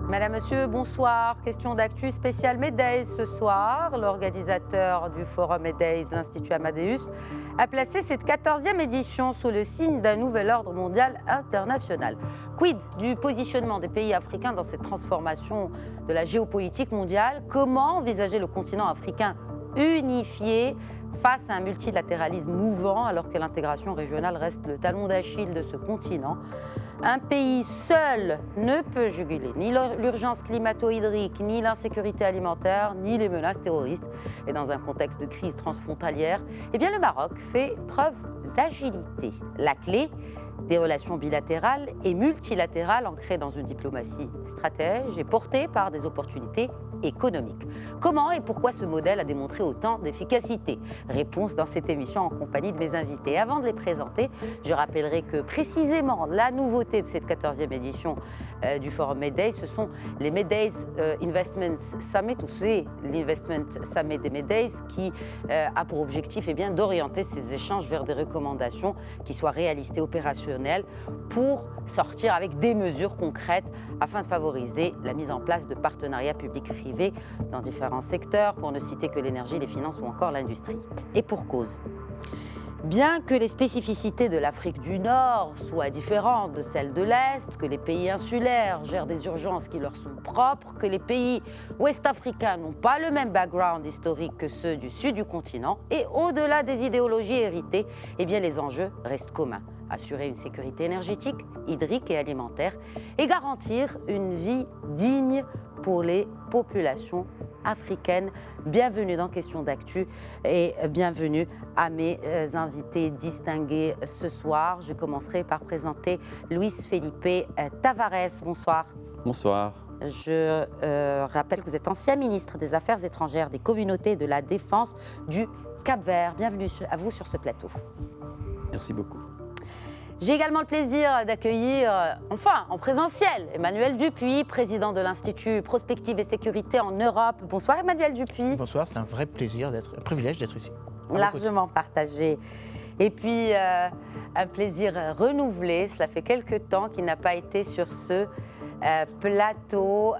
Madame, Monsieur, bonsoir. Question d'actu spéciale Medays ce soir. L'organisateur du forum Medays, l'Institut Amadeus, a placé cette 14e édition sous le signe d'un nouvel ordre mondial international. Quid du positionnement des pays africains dans cette transformation de la géopolitique mondiale? Comment envisager le continent africain unifié face à un multilatéralisme mouvant alors que l'intégration régionale reste le talon d'Achille de ce continent? Un pays seul ne peut juguler ni l'urgence climato-hydrique, ni l'insécurité alimentaire, ni les menaces terroristes. Et dans un contexte de crise transfrontalière, eh bien le Maroc fait preuve d'agilité. La clé, des relations bilatérales et multilatérales ancrées dans une diplomatie stratège et portées par des opportunités économiques. Comment et pourquoi ce modèle a démontré autant d'efficacité? Réponse dans cette émission en compagnie de mes invités. Avant de les présenter, je rappellerai que précisément la nouveauté de cette 14e édition du Forum Medays, ce sont les Medays Investment Summit, ou c'est l'Investment Summit des Medays qui a pour objectif d'orienter ces échanges vers des recommandations qui soient réalistes et opérationnelles pour sortir avec des mesures concrètes afin de favoriser la mise en place de partenariats publics-privés dans différents secteurs, pour ne citer que l'énergie, les finances ou encore l'industrie. Et pour cause. Bien que les spécificités de l'Afrique du Nord soient différentes de celles de l'Est, que les pays insulaires gèrent des urgences qui leur sont propres, que les pays ouest-africains n'ont pas le même background historique que ceux du sud du continent, et au-delà des idéologies héritées, eh bien les enjeux restent communs. Assurer une sécurité énergétique, hydrique et alimentaire, et garantir une vie digne pour les populations africaines. Bienvenue dans Question d'actu et bienvenue à mes invités distingués ce soir. Je commencerai par présenter Luis Felipe Tavares. Bonsoir. Bonsoir. Je rappelle que vous êtes ancien ministre des Affaires étrangères, des communautés et de la défense du Cap-Vert. Bienvenue à vous sur ce plateau. Merci beaucoup. J'ai également le plaisir d'accueillir, enfin en présentiel, Emmanuel Dupuy, président de l'Institut Prospective et Sécurité en Europe. Bonsoir Emmanuel Dupuy. Bonsoir, c'est un vrai plaisir, un privilège d'être ici. Largement partagé. Et puis un plaisir renouvelé, cela fait quelque temps qu'il n'a pas été sur ce plateau.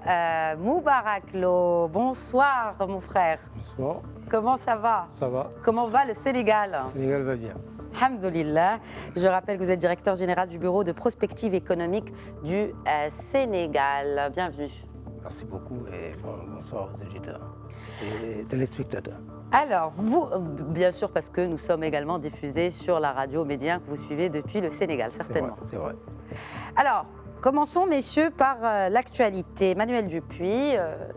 Moubarak Lo, bonsoir mon frère. Bonsoir. Comment ça va? Ça va. Comment va le Sénégal? Le Sénégal va bien. Alhamdoulilah. Je rappelle que vous êtes directeur général du bureau de prospective économique du Sénégal. Bienvenue. Merci beaucoup et bonsoir aux auditeurs et téléspectateurs. Alors, vous, bien sûr, parce que nous sommes également diffusés sur la radio Médien que vous suivez depuis le Sénégal, certainement. C'est vrai. Alors, commençons, messieurs, par l'actualité. Emmanuel Dupuy,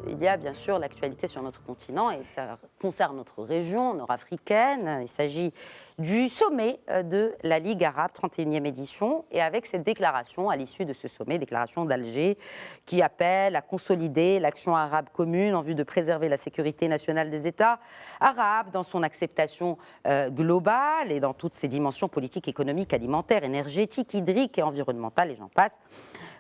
il y a bien sûr l'actualité sur notre continent et ça concerne notre région nord-africaine. Il s'agit du sommet de la Ligue arabe, 31e édition, et avec cette déclaration, à l'issue de ce sommet, déclaration d'Alger, qui appelle à consolider l'action arabe commune en vue de préserver la sécurité nationale des États arabes dans son acceptation globale et dans toutes ses dimensions politiques, économiques, alimentaires, énergétiques, hydriques et environnementales, et j'en passe.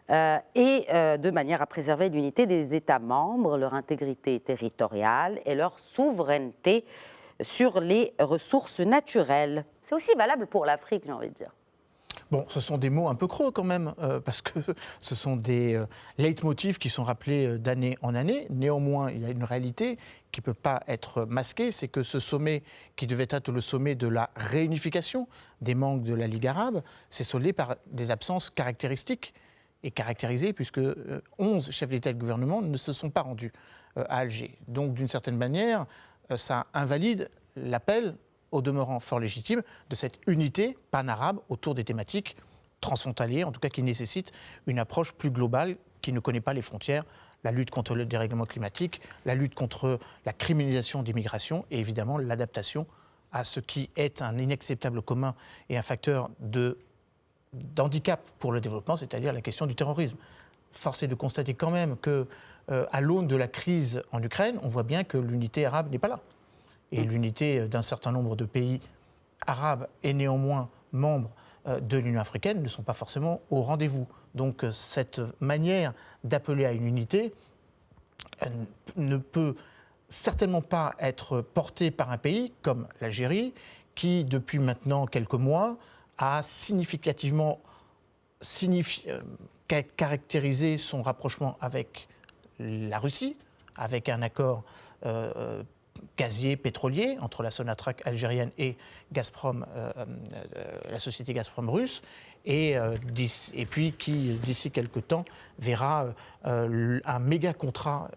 De manière à préserver l'unité des États membres, leur intégrité territoriale et leur souveraineté sur les ressources naturelles. C'est aussi valable pour l'Afrique, j'ai envie de dire. Bon, ce sont des mots un peu creux quand même, parce que ce sont des leitmotifs qui sont rappelés d'année en année. Néanmoins, il y a une réalité qui ne peut pas être masquée, c'est que ce sommet, qui devait être le sommet de la réunification des membres de la Ligue arabe, s'est soldé par des absences caractéristiques et caractérisées, puisque 11 chefs d'État et de gouvernement ne se sont pas rendus à Alger. Donc, d'une certaine manière, ça invalide l'appel, au demeurant fort légitime, de cette unité pan-arabe autour des thématiques transfrontalières, en tout cas qui nécessite une approche plus globale qui ne connaît pas les frontières, la lutte contre le dérèglement climatique, la lutte contre la criminalisation des migrations et évidemment l'adaptation à ce qui est un inacceptable commun et un facteur d'handicap pour le développement, c'est-à-dire la question du terrorisme. Force est de constater quand même que, à l'aune de la crise en Ukraine, on voit bien que l'unité arabe n'est pas là. Et l'unité d'un certain nombre de pays arabes et néanmoins membres de l'Union africaine ne sont pas forcément au rendez-vous. Donc cette manière d'appeler à une unité ne peut certainement pas être porté par un pays comme l'Algérie, qui, depuis maintenant quelques mois, a significativement caractérisé son rapprochement avec la Russie, avec un accord gazier, pétrolier, entre la Sonatrach algérienne et Gazprom, la société Gazprom russe, et puis qui, d'ici quelque temps, verra un méga contrat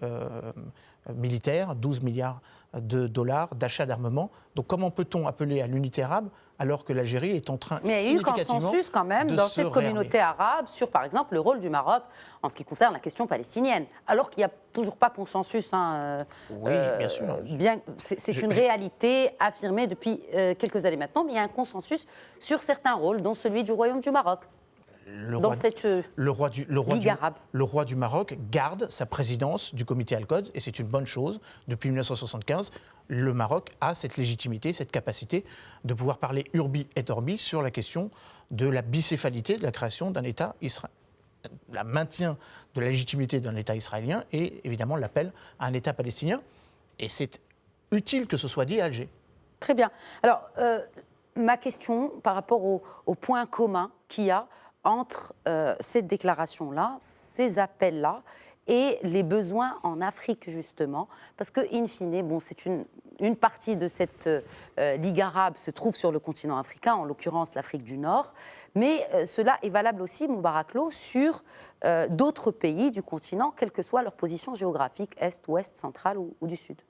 militaire, 12 milliards de dollars d'achat d'armement. Donc comment peut-on appeler à l'unité arabe alors que l'Algérie est en train Mais il y a eu consensus quand même dans cette communauté arabe sur, par exemple, le rôle du Maroc en ce qui concerne la question palestinienne, alors qu'il n'y a toujours pas consensus. Oui, bien sûr. C'est une réalité affirmée depuis quelques années maintenant, mais il y a un consensus sur certains rôles, dont celui du Royaume du Maroc. Le roi du Maroc garde sa présidence du comité Al-Quds et c'est une bonne chose. Depuis 1975, le Maroc a cette légitimité, cette capacité de pouvoir parler urbi et orbi sur la question de la bicéphalité de la création d'un État israélien, le maintien de la légitimité d'un État israélien et évidemment l'appel à un État palestinien. Et c'est utile que ce soit dit à Alger. Très bien. Alors, ma question par rapport au point commun qu'il y a entre cette déclaration-là, ces appels-là et les besoins en Afrique, justement, parce que, in fine, bon, c'est une partie de cette Ligue arabe se trouve sur le continent africain, en l'occurrence l'Afrique du Nord, mais cela est valable aussi, Moubarak Lo, sur d'autres pays du continent, quelle que soit leur position géographique, Est, Ouest, Centrale ou du Sud.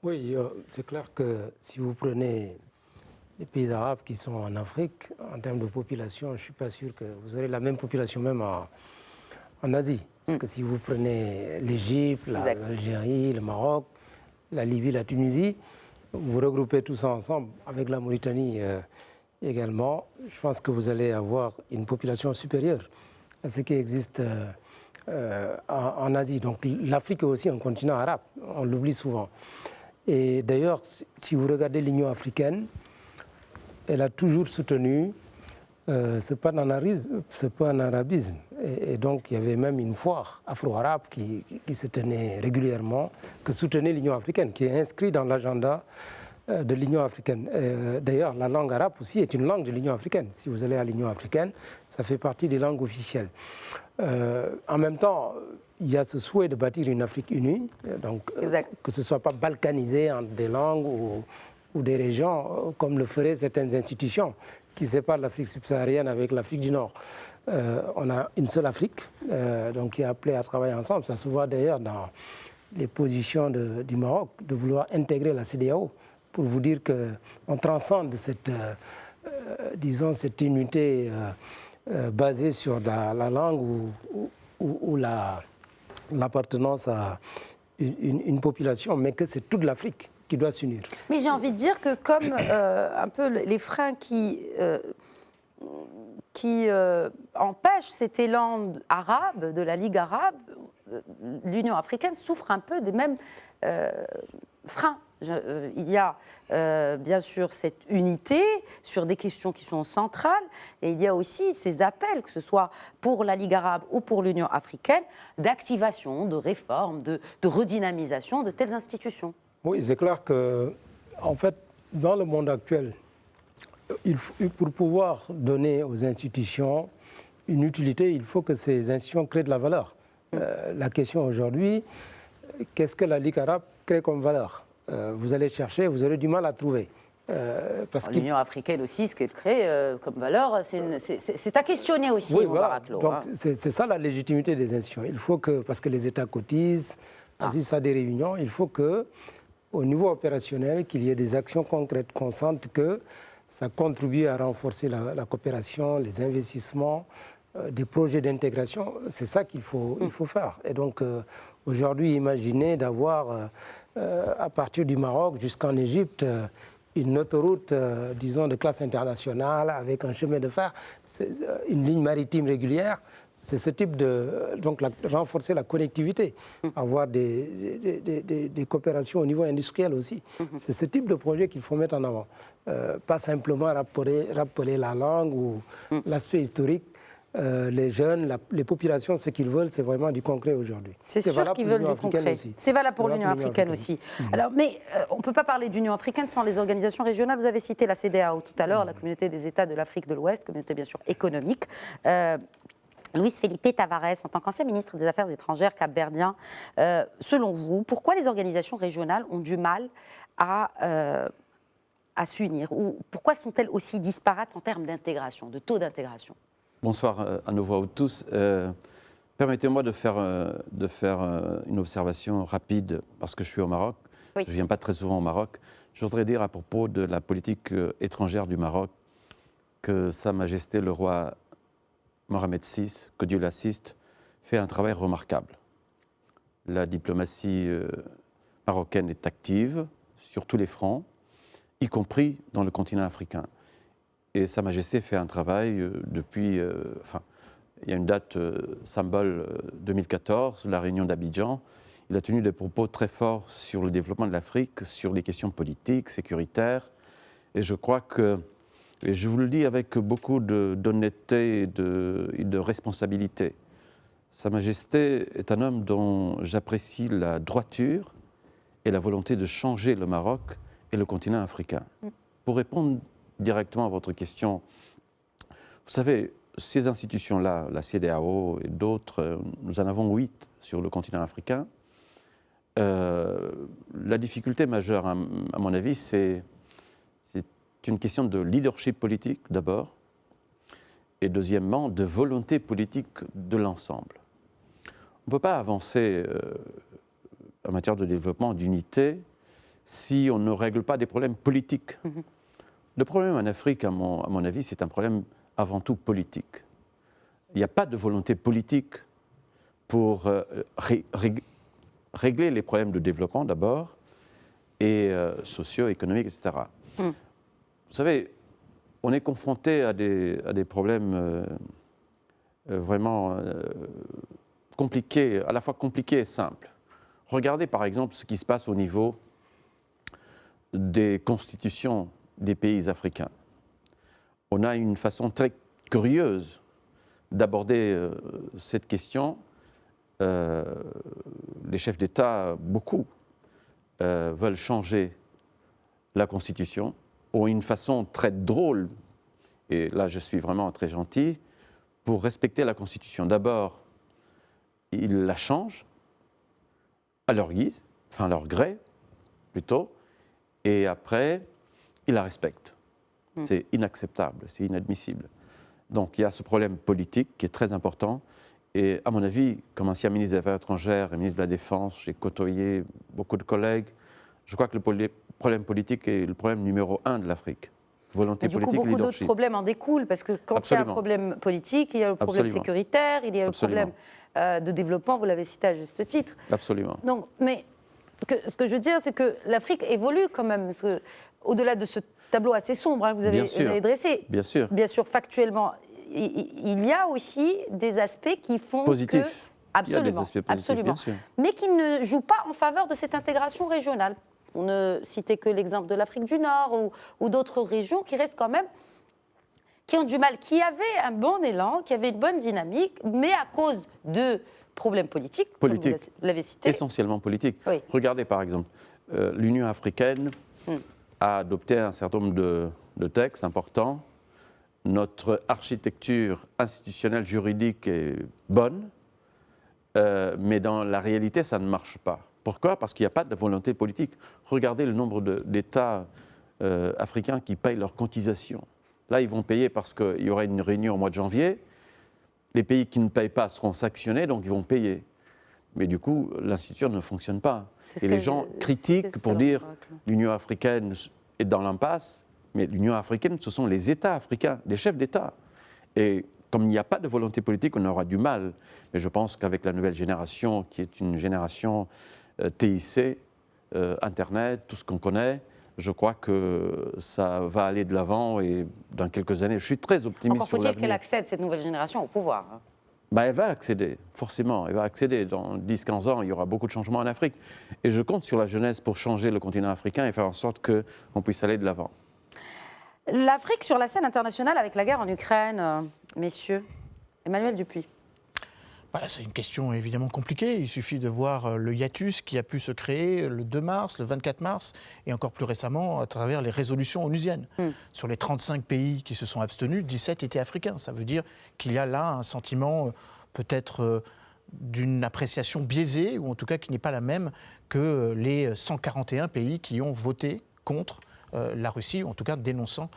Oui, c'est clair que si vous prenez les pays arabes qui sont en Afrique, en termes de population, je ne suis pas sûr que vous aurez la même population même en Asie. Parce que si vous prenez l'Égypte, l'Algérie, le Maroc, la Libye, la Tunisie, vous regroupez tout ça ensemble, avec la Mauritanie également, je pense que vous allez avoir une population supérieure à ce qui existe en Asie. Donc l'Afrique est aussi un continent arabe, on l'oublie souvent. Et d'ailleurs, si vous regardez l'Union africaine, elle a toujours soutenu, ce n'est pas un arabisme. Et donc, il y avait même une foire afro-arabe qui se tenait régulièrement, que soutenait l'Union africaine, qui est inscrite dans l'agenda de l'Union africaine. D'ailleurs, la langue arabe aussi est une langue de l'Union africaine. Si vous allez à l'Union africaine, ça fait partie des langues officielles. En même temps, il y a ce souhait de bâtir une Afrique unie, donc que ce ne soit pas balkanisé entre des langues ou des régions, comme le feraient certaines institutions qui séparent l'Afrique subsaharienne avec l'Afrique du Nord. On a une seule Afrique, donc qui est appelée à travailler ensemble. Ça se voit d'ailleurs dans les positions du Maroc de vouloir intégrer la CEDEAO, pour vous dire qu'on transcende cette, disons, cette unité basée sur la langue ou l'appartenance à une population, mais que c'est toute l'Afrique qui doit s'unir. Mais j'ai envie de dire que comme un peu les freins qui empêchent cet élan arabe, de la Ligue arabe, l'Union africaine souffre un peu des mêmes freins. Il y a bien sûr cette unité sur des questions qui sont centrales et il y a aussi ces appels, que ce soit pour la Ligue arabe ou pour l'Union africaine, d'activation, de réforme, de redynamisation de telles institutions. Oui, c'est clair que, en fait, dans le monde actuel, pour pouvoir donner aux institutions une utilité, il faut que ces institutions créent de la valeur. La question aujourd'hui, qu'est-ce que la Ligue arabe crée comme valeur ? Vous allez chercher, vous aurez du mal à trouver. L'Union africaine aussi, ce qu'elle crée comme valeur, c'est à questionner aussi, oui, Moubarak Lo. Donc, c'est ça la légitimité des institutions. Il faut que, parce que les États cotisent, assistent à des réunions, il faut que, au niveau opérationnel, qu'il y ait des actions concrètes qu'on sente que ça contribue à renforcer la coopération, les investissements, des projets d'intégration. C'est ça qu'il faut faire. Et donc, aujourd'hui, imaginez d'avoir, à partir du Maroc jusqu'en Égypte, une autoroute, disons, de classe internationale avec un chemin de fer, une ligne maritime régulière. C'est ce type de... Donc, renforcer la connectivité, avoir des coopérations au niveau industriel aussi. C'est ce type de projet qu'il faut mettre en avant. Pas simplement rappeler la langue ou l'aspect historique. les jeunes, les populations, ce qu'ils veulent, c'est vraiment du concret aujourd'hui. C'est sûr qu'ils veulent du concret. C'est valable pour l'Union africaine aussi. Alors, mais on ne peut pas parler d'Union africaine sans les organisations régionales. Vous avez cité la CEDEAO tout à l'heure, la Communauté des États de l'Afrique de l'Ouest, communauté bien sûr économique. Luis Felipe Tavares, en tant qu'ancien ministre des Affaires étrangères capverdien, selon vous, pourquoi les organisations régionales ont du mal à s'unir, ou pourquoi sont-elles aussi disparates en termes d'intégration, de taux d'intégration? Bonsoir à nouveau à tous. Permettez-moi de faire une observation rapide, parce que je suis au Maroc. Oui. Je ne viens pas très souvent au Maroc. Je voudrais dire à propos de la politique étrangère du Maroc que Sa Majesté le roi Mohamed VI, que Dieu l'assiste, fait un travail remarquable. La diplomatie marocaine est active sur tous les fronts, y compris dans le continent africain. Et Sa Majesté fait un travail depuis... il y a une date symbole 2014, la réunion d'Abidjan. Il a tenu des propos très forts sur le développement de l'Afrique, sur les questions politiques, sécuritaires. Et je crois que, et je vous le dis avec beaucoup d'honnêteté et de responsabilité, Sa Majesté est un homme dont j'apprécie la droiture et la volonté de changer le Maroc et le continent africain. Pour répondre directement à votre question, vous savez, ces institutions-là, la CEDEAO et d'autres, nous en avons 8 sur le continent africain. La difficulté majeure, à mon avis, c'est une question de leadership politique, d'abord, et deuxièmement, de volonté politique de l'ensemble. On ne peut pas avancer en matière de développement, d'unité, si on ne règle pas des problèmes politiques. Le problème en Afrique, à mon avis, c'est un problème avant tout politique. Il n'y a pas de volonté politique pour régler les problèmes de développement d'abord, et socio-économiques, etc. Vous savez, on est confronté à des problèmes vraiment compliqués, à la fois compliqués et simples. Regardez par exemple ce qui se passe au niveau des constitutions des pays africains. On a une façon très curieuse d'aborder cette question. Les chefs d'État, beaucoup, veulent changer la Constitution, ont une façon très drôle, et là je suis vraiment très gentil, pour respecter la Constitution. D'abord, ils la changent à leur guise, enfin à leur gré plutôt, et après, ils la respectent. C'est inacceptable, c'est inadmissible. Donc il y a ce problème politique qui est très important. Et à mon avis, comme ancien ministre des Affaires étrangères et ministre de la Défense, j'ai côtoyé beaucoup de collègues. Je crois que le problème politique est le problème numéro 1 de l'Afrique. Volonté politique, leadership. Beaucoup d'autres problèmes en découlent, parce que quand il y a un problème politique, il y a le problème sécuritaire, il y a le problème de développement, vous l'avez cité à juste titre. Absolument. Donc, mais ce que je veux dire, c'est que l'Afrique évolue quand même, parce que, au-delà de ce tableau assez sombre que vous avez dressé. Bien sûr. Bien sûr, factuellement, il y a aussi des aspects qui font positifs. Que... Absolument. Il y a des aspects positifs, absolument. bien sûr. Mais qui ne jouent pas en faveur de cette intégration régionale. On ne citait que l'exemple de l'Afrique du Nord ou d'autres régions qui restent quand même, qui ont du mal, qui avaient un bon élan, qui avaient une bonne dynamique, mais à cause de problèmes politiques, comme vous l'avez cité. Essentiellement politiques. Oui. Regardez par exemple, l'Union africaine a adopté un certain nombre de textes importants. Notre architecture institutionnelle juridique est bonne, mais dans la réalité, ça ne marche pas. Pourquoi ? Parce qu'il n'y a pas de volonté politique. Regardez le nombre d'États africains qui payent leurs cotisations. Là, ils vont payer parce qu'il y aura une réunion au mois de janvier. Les pays qui ne payent pas seront sanctionnés, donc ils vont payer. Mais du coup, l'institution ne fonctionne pas. Et les gens critiquent pour dire l'Union africaine est dans l'impasse. Mais l'Union africaine, ce sont les États africains, les chefs d'État. Et comme il n'y a pas de volonté politique, on aura du mal. Mais je pense qu'avec la nouvelle génération, qui est une génération TIC, Internet, tout ce qu'on connaît, je crois que ça va aller de l'avant et dans quelques années, je suis très optimiste sur l'avenir. Encore faut-il qu'elle accède, cette nouvelle génération, au pouvoir. Ben, elle va accéder, forcément. Elle va accéder. Dans 10-15 ans, il y aura beaucoup de changements en Afrique. Et je compte sur la jeunesse pour changer le continent africain et faire en sorte qu'on puisse aller de l'avant. L'Afrique sur la scène internationale avec la guerre en Ukraine, messieurs, Emmanuel Dupuy. C'est une question évidemment compliquée. Il suffit de voir le hiatus qui a pu se créer le 2 mars, le 24 mars et encore plus récemment à travers les résolutions onusiennes. Sur les 35 pays qui se sont abstenus, 17 étaient africains. Ça veut dire qu'il y a là un sentiment peut-être d'une appréciation biaisée ou en tout cas qui n'est pas la même que les 141 pays qui ont voté contre la Russie, ou en tout cas dénonçant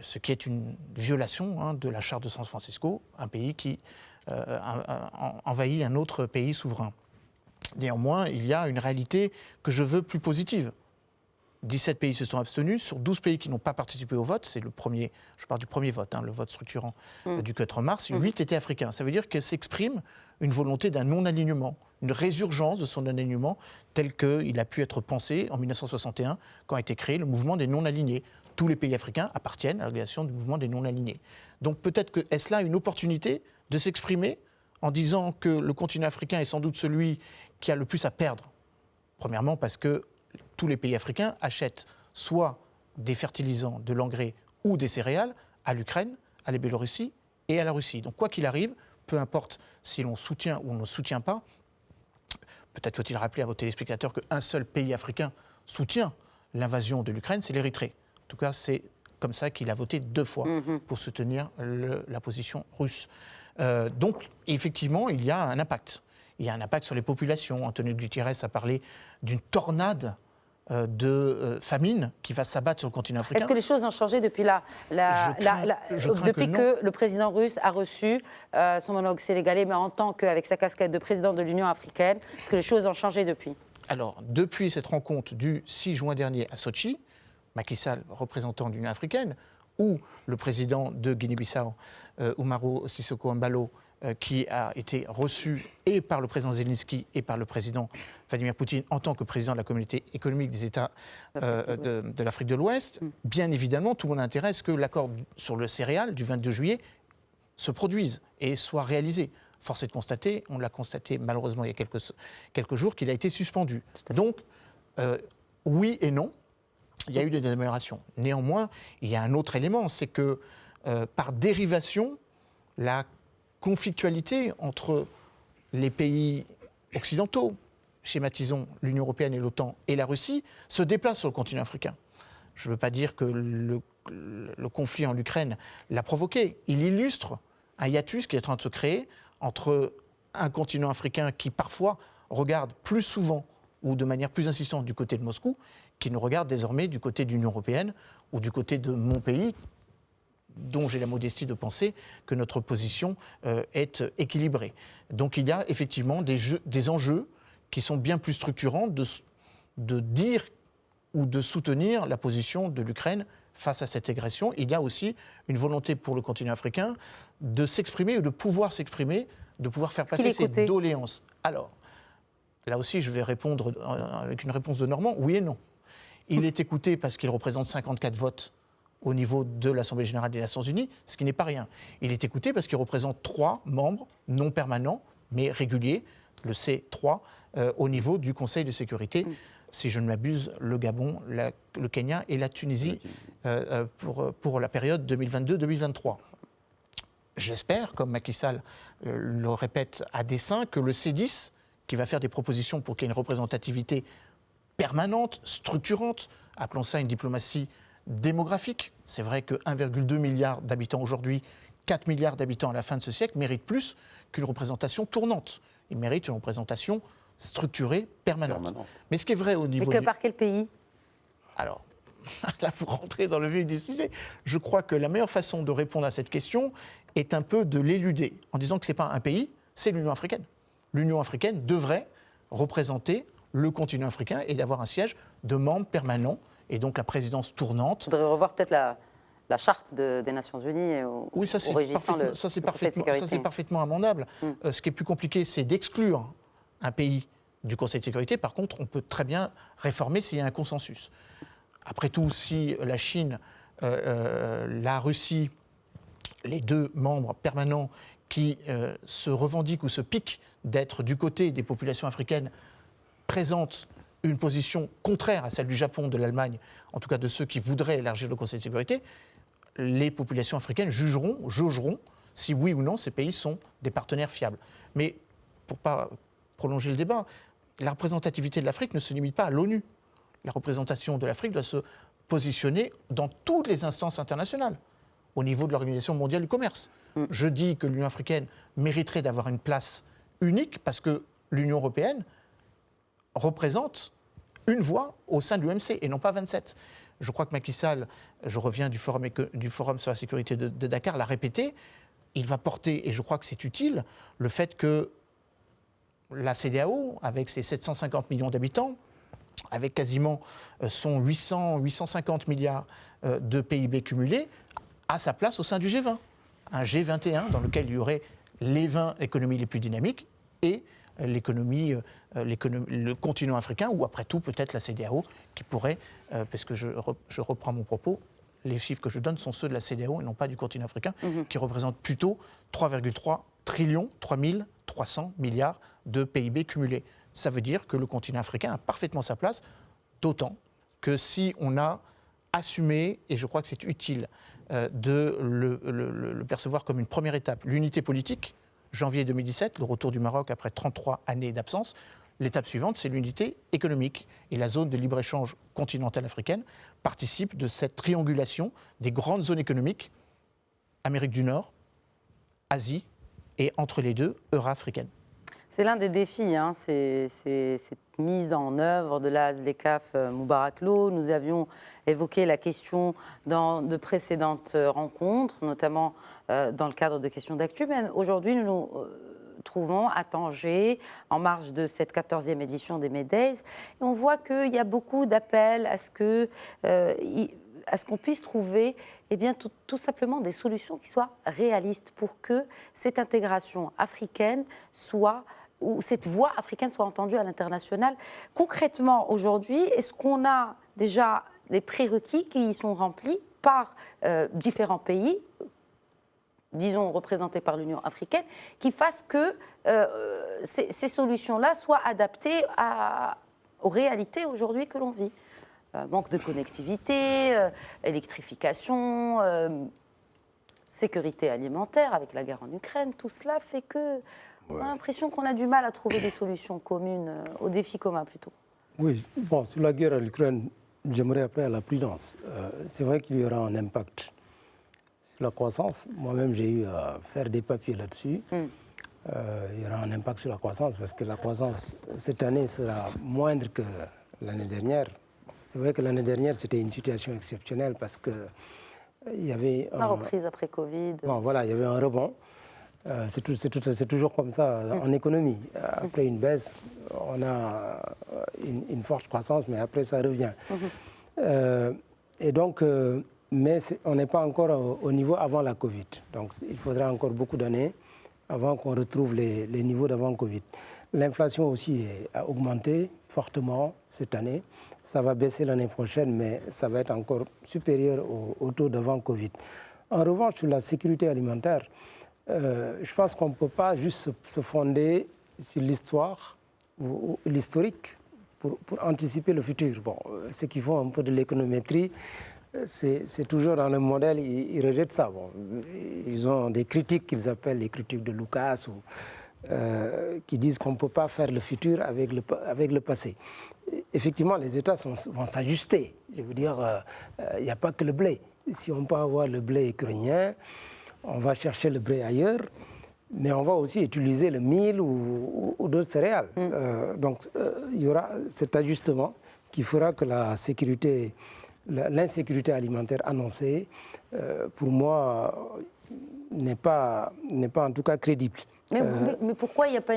ce qui est une violation de la charte de San Francisco, un pays qui envahit un autre pays souverain. Néanmoins, il y a une réalité que je veux plus positive. 17 pays se sont abstenus, sur 12 pays qui n'ont pas participé au vote, c'est le premier, je parle du premier vote, le vote structurant du 4 mars, 8 étaient africains. Ça veut dire que s'exprime une volonté d'un non-alignement, une résurgence de son alignement tel qu'il a pu être pensé en 1961 quand a été créé le mouvement des non-alignés. Tous les pays africains appartiennent à l'organisation du mouvement des non-alignés. Donc peut-être que est-ce là une opportunité de s'exprimer en disant que le continent africain est sans doute celui qui a le plus à perdre. Premièrement parce que tous les pays africains achètent soit des fertilisants, de l'engrais ou des céréales à l'Ukraine, à la Biélorussie et à la Russie. Donc quoi qu'il arrive, peu importe si l'on soutient ou on ne soutient pas, peut-être faut-il rappeler à vos téléspectateurs qu'un seul pays africain soutient l'invasion de l'Ukraine, c'est l'Érythrée. En tout cas, c'est comme ça qu'il a voté 2 fois pour soutenir la position russe. Donc, effectivement, il y a un impact. Il y a un impact sur les populations. Antonio Guterres a parlé d'une tornade de famine qui va s'abattre sur le continent africain. Est-ce que les choses ont changé depuis depuis que le président russe a reçu son homologue sénégalais, mais en tant qu'avec sa casquette de président de l'Union africaine? Est-ce que les choses ont changé depuis? Alors, depuis cette rencontre du 6 juin dernier à Sochi, Macky Sall, représentant de l'Union africaine, ou le président de Guinée-Bissau, Umaru Sissoco Embalo, qui a été reçu et par le président Zelensky et par le président Vladimir Poutine en tant que président de la communauté économique des États de l'Afrique de l'Ouest, bien évidemment, tout le monde a intérêt à ce que l'accord sur le céréal du 22 juillet se produise et soit réalisé. Force est de constater, on l'a constaté malheureusement il y a quelques jours, qu'il a été suspendu. Donc, oui et non, il y a eu des améliorations. Néanmoins, il y a un autre élément, c'est que par dérivation, la conflictualité entre les pays occidentaux, schématisons l'Union européenne et l'OTAN et la Russie, se déplace sur le continent africain. Je ne veux pas dire que le conflit en Ukraine l'a provoqué. Il illustre un hiatus qui est en train de se créer entre un continent africain qui parfois regarde plus souvent ou de manière plus insistante du côté de Moscou, qui nous regarde désormais du côté de l'Union européenne ou du côté de mon pays, dont j'ai la modestie de penser que notre position est équilibrée. Donc il y a effectivement des enjeux qui sont bien plus structurants de dire ou de soutenir la position de l'Ukraine face à cette agression. Il y a aussi une volonté pour le continent africain de s'exprimer ou de pouvoir s'exprimer, de pouvoir faire passer ses doléances. Alors, là aussi, je vais répondre avec une réponse de Normand, oui et non. Il est écouté parce qu'il représente 54 votes au niveau de l'Assemblée générale des Nations unies, ce qui n'est pas rien. Il est écouté parce qu'il représente 3 membres non permanents, mais réguliers, le C3, au niveau du Conseil de sécurité, si je ne m'abuse, le Gabon, le Kenya et la Tunisie pour la période 2022-2023. J'espère, comme Macky Sall le répète à dessein, que le C10, qui va faire des propositions pour qu'il y ait une représentativité permanente, structurante, appelons ça une diplomatie démographique. C'est vrai que 1,2 milliard d'habitants aujourd'hui, 4 milliards d'habitants à la fin de ce siècle méritent plus qu'une représentation tournante. Ils méritent une représentation structurée, permanente. Mais ce qui est vrai au niveau... Mais par quel pays? Alors, là, vous rentrez dans le vif du sujet. Je crois que la meilleure façon de répondre à cette question est un peu de l'éluder, en disant que ce n'est pas un pays, c'est l'Union africaine. L'Union africaine devrait représenter le continent africain et d'avoir un siège de membre permanent, et donc la présidence tournante. Il faudrait revoir peut-être la charte des Nations Unies. Oui, ça c'est parfaitement amendable. Ce qui est plus compliqué, c'est d'exclure un pays du Conseil de sécurité. Par contre, on peut très bien réformer s'il y a un consensus. Après tout, si la Chine, la Russie, les 2 membres permanents qui se revendiquent ou se piquent d'être du côté des populations africaines, présentent une position contraire à celle du Japon, de l'Allemagne, en tout cas de ceux qui voudraient élargir le Conseil de sécurité, les populations africaines jaugeront si oui ou non ces pays sont des partenaires fiables. Mais pour ne pas prolonger le débat, la représentativité de l'Afrique ne se limite pas à l'ONU. La représentation de l'Afrique doit se positionner dans toutes les instances internationales, au niveau de l'Organisation mondiale du commerce. Je dis que l'Union africaine mériterait d'avoir une place unique parce que l'Union européenne représente une voix au sein de l'OMC et non pas 27. Je crois que Macky Sall, je reviens du forum sur la sécurité de Dakar, l'a répété, il va porter, et je crois que c'est utile, le fait que la CEDEAO, avec ses 750 millions d'habitants, avec quasiment son 850 milliards de PIB cumulés, a sa place au sein du G20. Un G21 dans lequel il y aurait les 20 économies les plus dynamiques et le continent africain, ou après tout peut-être la CEDEAO, qui pourrait, parce que je reprends mon propos, les chiffres que je donne sont ceux de la CEDEAO et non pas du continent africain, qui représente plutôt 3,3 trillions, 3300 milliards de PIB cumulés. Ça veut dire que le continent africain a parfaitement sa place, d'autant que si on a assumé, et je crois que c'est utile de le percevoir comme une première étape, l'unité politique, janvier 2017, le retour du Maroc après 33 années d'absence. L'étape suivante, c'est l'unité économique. Et la zone de libre-échange continentale africaine participe de cette triangulation des grandes zones économiques, Amérique du Nord, Asie, et entre les deux, Euro-africaine. C'est l'un des défis, hein, c'est cette mise en œuvre de la ZLECAf Moubarak Lô. Nous avions évoqué la question dans de précédentes rencontres, notamment dans le cadre de questions d'actu. Mais aujourd'hui, nous nous trouvons à Tanger, en marge de cette 14e édition des May-Days. Et on voit qu'il y a beaucoup d'appels à ce qu'on puisse trouver tout simplement des solutions qui soient réalistes pour que cette intégration africaine soit, ou cette voix africaine soit entendue à l'international. Concrètement, aujourd'hui, est-ce qu'on a déjà des prérequis qui y sont remplis par différents pays, disons représentés par l'Union africaine, qui fassent que ces solutions-là soient adaptées aux réalités aujourd'hui que l'on vit? Manque de connectivité, électrification, sécurité alimentaire avec la guerre en Ukraine, tout cela fait que on a l'impression qu'on a du mal à trouver des solutions communes aux défis communs plutôt. Oui, bon, sur la guerre en Ukraine, j'aimerais appeler à la prudence. C'est vrai qu'il y aura un impact sur la croissance. Moi-même, j'ai eu à faire des papiers là-dessus. Il y aura un impact sur la croissance parce que la croissance, cette année, sera moindre que l'année dernière. C'est vrai que l'année dernière, c'était une situation exceptionnelle parce qu'il y avait... La reprise après Covid. Bon, voilà, il y avait un rebond. C'est toujours comme ça en économie. Après une baisse, on a une forte croissance, mais après, ça revient. Et donc, mais on n'est pas encore au niveau avant la Covid. Donc, il faudra encore beaucoup d'années avant qu'on retrouve les niveaux d'avant Covid. L'inflation aussi a augmenté fortement cette année. Ça va baisser l'année prochaine, mais ça va être encore supérieur au taux d'avant Covid. En revanche, sur la sécurité alimentaire, je pense qu'on ne peut pas juste se fonder sur l'histoire ou l'historique pour anticiper le futur. Bon, ceux qui font un peu de l'économétrie, c'est toujours dans le modèle, ils rejettent ça. Bon, ils ont des critiques qu'ils appellent les critiques de Lucas, qui disent qu'on ne peut pas faire le futur avec le passé. Effectivement, les États vont s'ajuster. Je veux dire, il n'y a pas que le blé. Si on peut avoir le blé ukrainien, on va chercher le blé ailleurs, mais on va aussi utiliser le mil ou d'autres céréales. Donc, il y aura cet ajustement qui fera que l'insécurité alimentaire annoncée, pour moi, n'est pas en tout cas crédible. Mais pourquoi il n'y a pas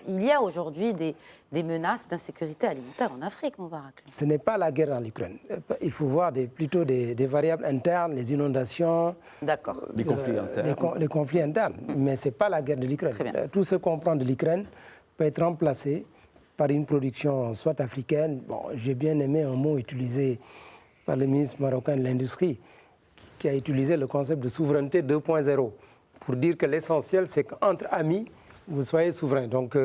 Il y a aujourd'hui des menaces d'insécurité alimentaire en Afrique, Moubarak. Ce n'est pas la guerre en Ukraine. Il faut voir plutôt des variables internes, les inondations. D'accord. Les conflits internes. Les conflits internes. Mais ce n'est pas la guerre de l'Ukraine. Tout ce qu'on prend de l'Ukraine peut être remplacé par une production soit africaine. Bon, j'ai bien aimé un mot utilisé par le ministre marocain de l'Industrie, qui a utilisé le concept de souveraineté 2.0. pour dire que l'essentiel, c'est qu'entre amis, vous soyez souverains. Donc,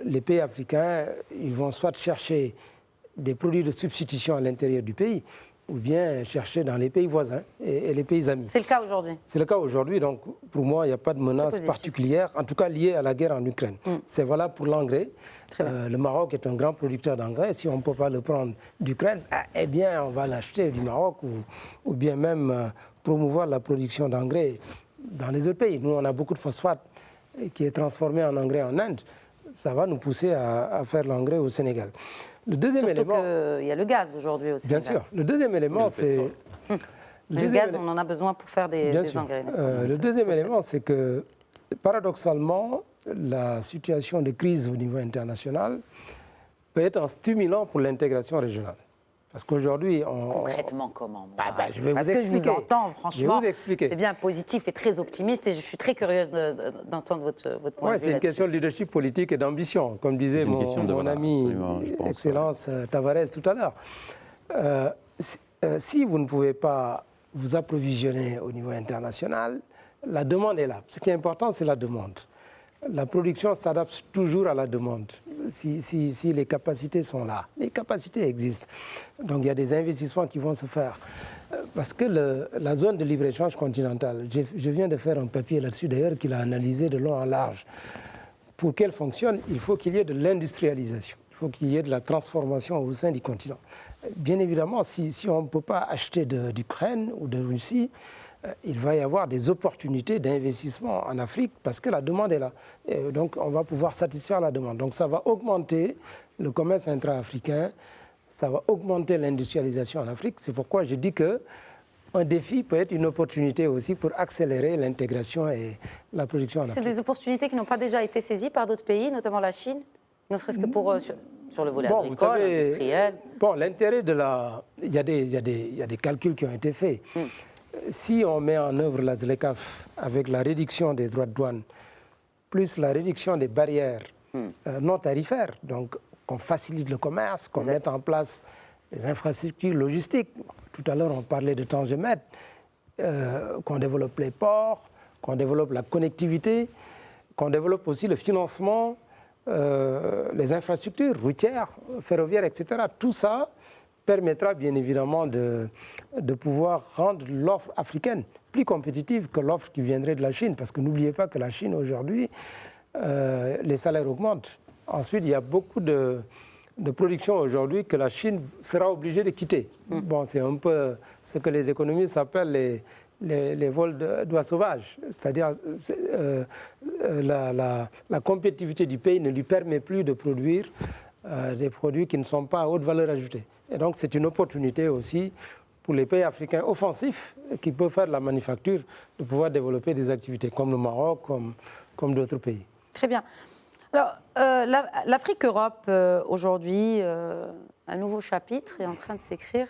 les pays africains, ils vont soit chercher des produits de substitution à l'intérieur du pays, ou bien chercher dans les pays voisins et les pays amis. C'est le cas aujourd'hui. C'est le cas aujourd'hui, donc pour moi, il n'y a pas de menace particulière, en tout cas liée à la guerre en Ukraine. C'est valable pour l'engrais. Le Maroc est un grand producteur d'engrais. Si on ne peut pas le prendre d'Ukraine, eh bien, on va l'acheter du Maroc ou bien même promouvoir la production d'engrais dans les autres pays. Nous, on a beaucoup de phosphate qui est transformé en engrais en Inde. Ça va nous pousser à faire l'engrais au Sénégal. Le deuxième Surtout élément, qu'il y a le gaz aujourd'hui au Sénégal. bien sûr. Le deuxième élément, c'est... Le gaz, on en a besoin pour faire des engrais. Le deuxième élément, c'est que, paradoxalement, la situation de crise au niveau international peut être un stimulant pour l'intégration régionale. Parce qu'aujourd'hui, Concrètement, comment je vais Parce vous que expliquer. je vous entends, franchement, c'est bien positif et très optimiste, et je suis très curieuse d'entendre votre point de vue. C'est une question de leadership politique et d'ambition, comme disait mon ami Excellence Tavares tout à l'heure. Si vous ne pouvez pas vous approvisionner au niveau international, la demande est là. Ce qui est important, c'est la demande. La production s'adapte toujours à la demande, si les capacités sont là. Les capacités existent. Donc il y a des investissements qui vont se faire. Parce que la zone de libre-échange continentale, je viens de faire un papier là-dessus d'ailleurs qu'il a analysé de long en large. Pour qu'elle fonctionne, il faut qu'il y ait de l'industrialisation. Il faut qu'il y ait de la transformation au sein du continent. Bien évidemment, si on ne peut pas acheter d'Ukraine ou de Russie, il va y avoir des opportunités d'investissement en Afrique parce que la demande est là. Et donc, on va pouvoir satisfaire la demande. Donc, ça va augmenter le commerce intra-africain, ça va augmenter l'industrialisation en Afrique. C'est pourquoi je dis qu'un défi peut être une opportunité aussi pour accélérer l'intégration et la production en Afrique. C'est des opportunités qui n'ont pas déjà été saisies par d'autres pays, notamment la Chine, ne serait-ce que pour, sur le volet agricole, vous savez, industriel. Bon, l'intérêt de la... Il y a des calculs qui ont été faits. Si on met en œuvre la ZLECAf avec la réduction des droits de douane, plus la réduction des barrières non tarifaires, donc qu'on facilite le commerce, qu'on mette en place les infrastructures logistiques. Tout à l'heure, on parlait de Tangémet, qu'on développe les ports, qu'on développe la connectivité, qu'on développe aussi le financement, les infrastructures routières, ferroviaires, etc. Tout ça permettra bien évidemment de pouvoir rendre l'offre africaine plus compétitive que l'offre qui viendrait de la Chine. Parce que n'oubliez pas que la Chine, aujourd'hui, les salaires augmentent. Ensuite, il y a beaucoup de production aujourd'hui que la Chine sera obligée de quitter. Bon, c'est un peu ce que les économistes appellent les vols d'oies sauvages. C'est-à-dire la compétitivité du pays ne lui permet plus de produire des produits qui ne sont pas à haute valeur ajoutée. Et donc, c'est une opportunité aussi pour les pays africains offensifs qui peuvent faire de la manufacture, de pouvoir développer des activités comme le Maroc, comme d'autres pays. Très bien. Alors, l'Afrique-Europe, aujourd'hui, un nouveau chapitre est en train de s'écrire.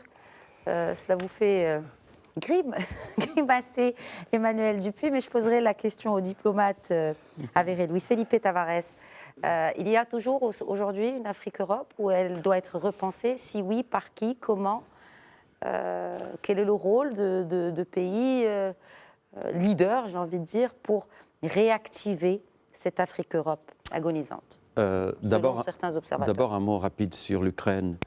Cela vous fait grimacer, Emmanuel Dupuy, mais je poserai la question au diplomate avéré, Luis Felipe Tavares. Il y a toujours aujourd'hui une Afrique-Europe où elle doit être repensée? Si oui, par qui? Comment? Quel est le rôle de pays leaders, j'ai envie de dire, pour réactiver cette Afrique-Europe agonisante, selon certains observateurs? D'abord, un mot rapide sur l'Ukraine,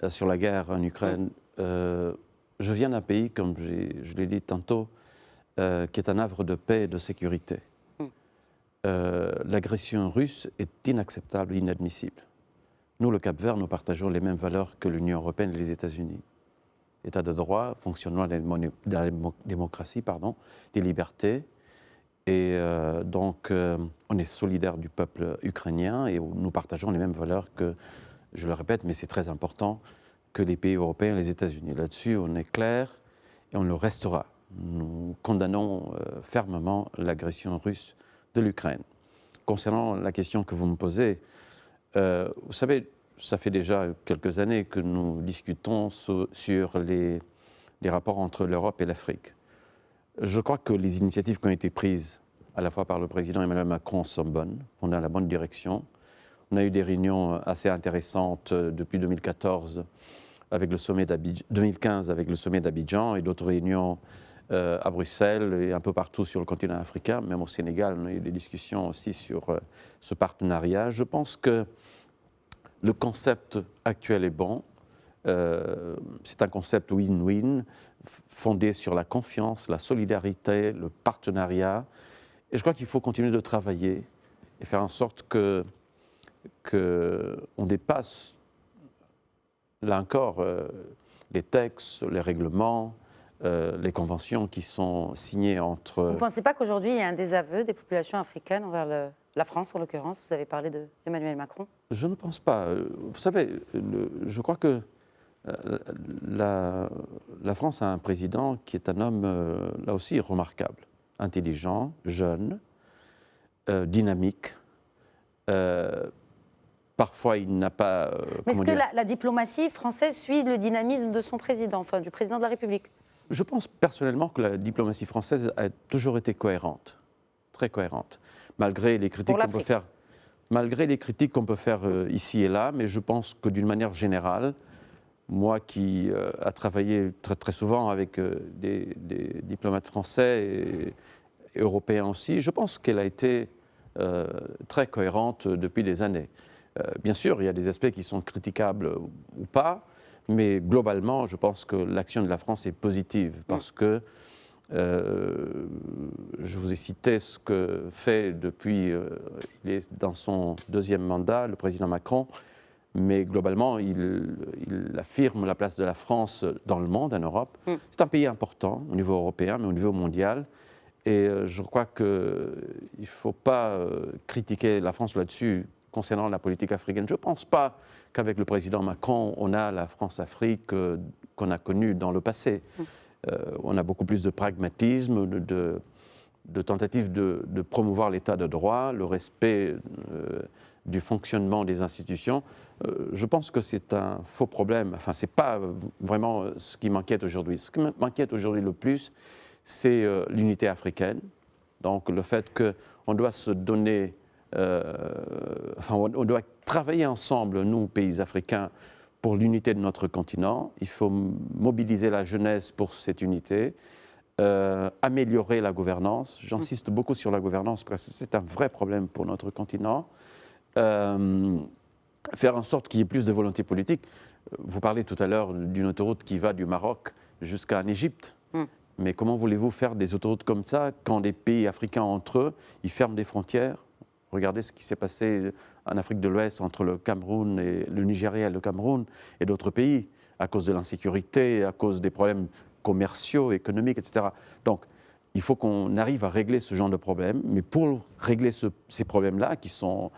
sur la guerre en Ukraine. Je viens d'un pays, comme je l'ai dit tantôt, qui est un havre de paix et de sécurité. L'agression russe est inacceptable, inadmissible. Nous, le Cap-Vert, nous partageons les mêmes valeurs que l'Union européenne et les États-Unis. État de droit, fonctionnement de la démocratie, des libertés. Et donc, on est solidaire du peuple ukrainien et nous partageons les mêmes valeurs que, je le répète, mais c'est très important, que les pays européens et les États-Unis. Là-dessus, on est clair et on le restera. Nous condamnons fermement l'agression russe de l'Ukraine. Concernant la question que vous me posez, vous savez, ça fait déjà quelques années que nous discutons sur les rapports entre l'Europe et l'Afrique. Je crois que les initiatives qui ont été prises à la fois par le président Emmanuel Macron sont bonnes, on est dans la bonne direction. On a eu des réunions assez intéressantes depuis 2014 avec le sommet 2015 avec le sommet d'Abidjan et d'autres réunions à Bruxelles et un peu partout sur le continent africain, même au Sénégal, on a eu des discussions aussi sur ce partenariat. Je pense que le concept actuel est bon. c'est un concept win-win, fondé sur la confiance, la solidarité, le partenariat. Et je crois qu'il faut continuer de travailler et faire en sorte qu'on dépasse, là encore, les textes, les règlements, les conventions qui sont signées entre... Vous ne pensez pas qu'aujourd'hui, il y a un désaveu des populations africaines envers la France, en l'occurrence? Vous avez parlé d'Emmanuel Macron. Je ne pense pas. Vous savez, je crois que la France a un président qui est un homme, là aussi, remarquable, intelligent, jeune, dynamique. Parfois, il n'a pas... Mais est-ce que la diplomatie française suit le dynamisme de son président, enfin du président de la République? Je pense personnellement que la diplomatie française a toujours été cohérente, très cohérente, malgré les critiques qu'on peut faire, ici et là, mais je pense que d'une manière générale, moi qui a travaillé très, très souvent avec des diplomates français et européens aussi, je pense qu'elle a été très cohérente depuis des années. Bien sûr, il y a des aspects qui sont critiquables ou pas, mais globalement, je pense que l'action de la France est positive parce que je vous ai cité ce que fait depuis, il est dans son deuxième mandat, le président Macron, mais globalement, il affirme la place de la France dans le monde, en Europe. C'est un pays important au niveau européen, mais au niveau mondial. Et je crois qu'il ne faut pas critiquer la France là-dessus concernant la politique africaine. Je ne pense pas qu'avec le président Macron, on a la France-Afrique qu'on a connue dans le passé. On a beaucoup plus de pragmatisme, de tentative de promouvoir l'état de droit, le respect du fonctionnement des institutions. Je pense que c'est un faux problème. Enfin, ce n'est pas vraiment ce qui m'inquiète aujourd'hui. Ce qui m'inquiète aujourd'hui le plus, c'est l'unité africaine. Donc le fait qu'on doit se donner... on doit travailler ensemble, nous, pays africains, pour l'unité de notre continent. Il faut mobiliser la jeunesse pour cette unité, améliorer la gouvernance. J'insiste beaucoup sur la gouvernance parce que c'est un vrai problème pour notre continent. Faire en sorte qu'il y ait plus de volonté politique. Vous parlez tout à l'heure d'une autoroute qui va du Maroc jusqu'en Égypte. Mais comment voulez-vous faire des autoroutes comme ça quand les pays africains entre eux, ils ferment des frontières? Regardez ce qui s'est passé en Afrique de l'Ouest entre le Cameroun et le Nigeria et le Cameroun et d'autres pays, à cause de l'insécurité, à cause des problèmes commerciaux, économiques, etc. Donc, il faut qu'on arrive à régler ce genre de problèmes. Mais pour régler ces problèmes-là, qui sont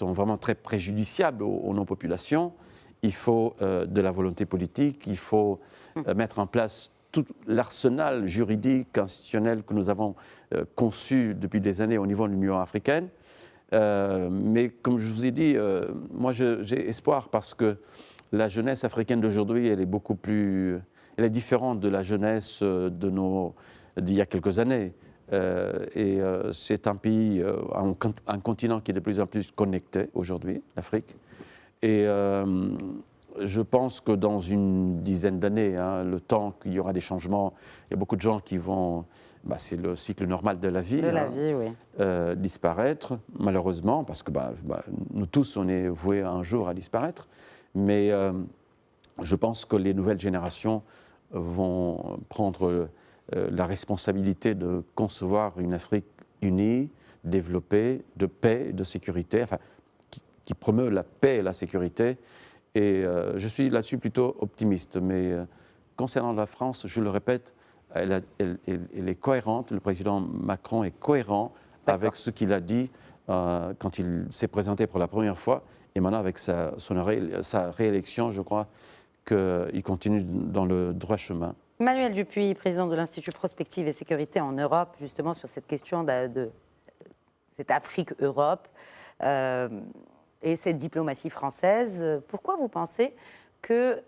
vraiment très préjudiciables aux non-populations, il faut de la volonté politique, il faut mettre en place tout l'arsenal juridique, institutionnel que nous avons conçu depuis des années au niveau de l'Union africaine. Mais comme je vous ai dit, moi j'ai espoir parce que la jeunesse africaine d'aujourd'hui, elle est différente de la jeunesse d'il y a quelques années. Et c'est un pays, un continent qui est de plus en plus connecté aujourd'hui, l'Afrique. Et je pense que dans une dizaine d'années, le temps qu'il y aura des changements, il y a beaucoup de gens qui vont, c'est le cycle normal de la vie, oui. Disparaître, malheureusement, parce que nous tous, on est voués un jour à disparaître. Mais je pense que les nouvelles générations vont prendre la responsabilité de concevoir une Afrique unie, développée, de paix, de sécurité, enfin, qui promeut la paix et la sécurité. Et je suis là-dessus plutôt optimiste. Mais concernant la France, je le répète, elle est cohérente. Le président Macron est cohérent avec ce qu'il a dit quand il s'est présenté pour la première fois. Et maintenant, avec sa réélection, je crois qu'il continue dans le droit chemin. Manuel Dupuy, président de l'Institut Prospective et Sécurité en Europe, justement sur cette question de cette Afrique-Europe. Et cette diplomatie française, pourquoi vous pensez qu'il